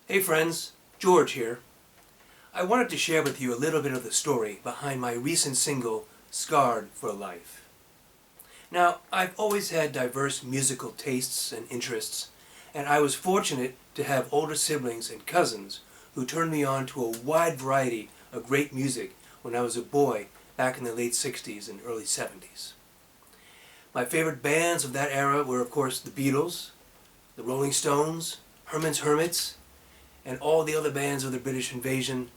Hey friends, George here. I wanted to share with you a little bit of the story behind my recent single, Scarred for Life. Now, I've always had diverse musical tastes and interests, and I was fortunate to have older siblings and cousins who turned me on to a wide variety of great music when I was a boy back in the late 60s and early 70s. My favorite bands of that era were, of course, the Beatles, the Rolling Stones, Herman's Hermits, and all the other bands of the British Invasion,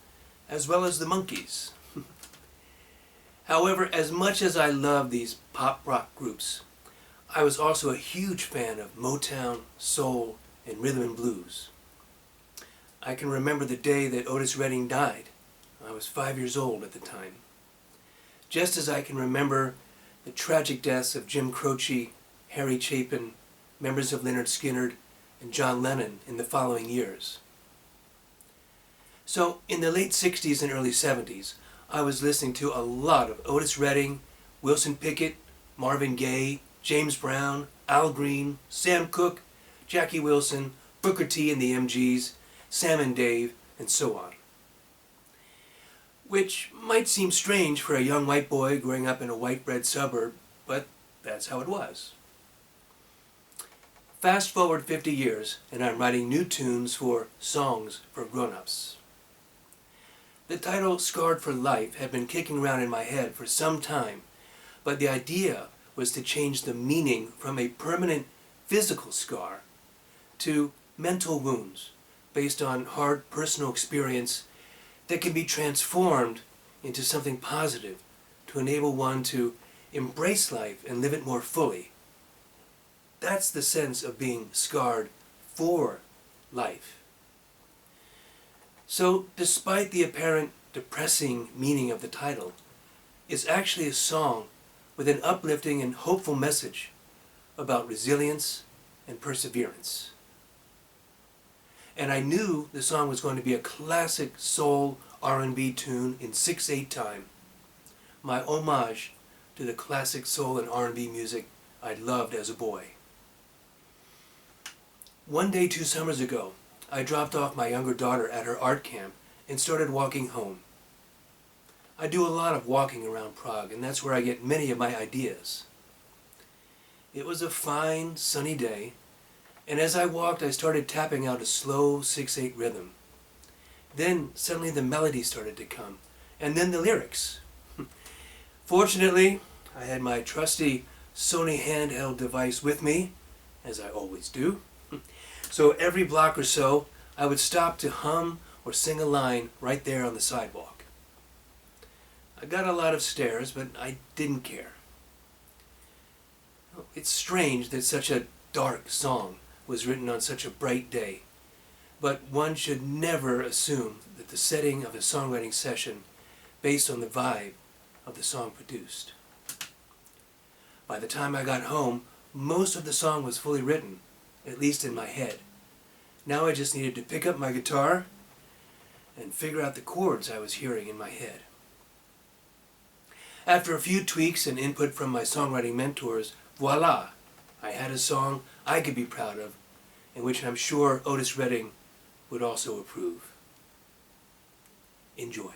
as well as the Monkees. However, as much as I loved these pop rock groups, I was also a huge fan of Motown, soul, and rhythm and blues. I can remember the day that Otis Redding died. I was 5 years old at the time. Just as I can remember the tragic deaths of Jim Croce, Harry Chapin, members of Lynyrd Skynyrd, and John Lennon in the following years. So, in the late 60s and early 70s, I was listening to a lot of Otis Redding, Wilson Pickett, Marvin Gaye, James Brown, Al Green, Sam Cooke, Jackie Wilson, Booker T and the MGs, Sam and Dave, and so on. Which might seem strange for a young white boy growing up in a white bread suburb, but that's how it was. Fast forward 50 years, and I'm writing new tunes for Songs for Grown-Ups. The title Scarred for Life had been kicking around in my head for some time, but the idea was to change the meaning from a permanent physical scar to mental wounds based on hard personal experience that can be transformed into something positive to enable one to embrace life and live it more fully. That's the sense of being scarred for life. So, despite the apparent depressing meaning of the title, it's actually a song with an uplifting and hopeful message about resilience and perseverance. And I knew the song was going to be a classic soul R&B tune in 6/8 time, my homage to the classic soul and R&B music I loved as a boy. One day 2 summers ago, I dropped off my younger daughter at her art camp and started walking home. I do a lot of walking around Prague, and that's where I get many of my ideas. It was a fine, sunny day, and as I walked, I started tapping out a slow 6/8 rhythm. Then suddenly the melody started to come, and then the lyrics. Fortunately, I had my trusty Sony handheld device with me, as I always do. So every block or so, I would stop to hum or sing a line right there on the sidewalk. I got a lot of stares, but I didn't care. It's strange that such a dark song was written on such a bright day, but one should never assume that the setting of a songwriting session based on the vibe of the song produced. By the time I got home, most of the song was fully written, at least in my head. Now I just needed to pick up my guitar and figure out the chords I was hearing in my head. After a few tweaks and input from my songwriting mentors, voila! I had a song I could be proud of, and which I'm sure Otis Redding would also approve. Enjoy.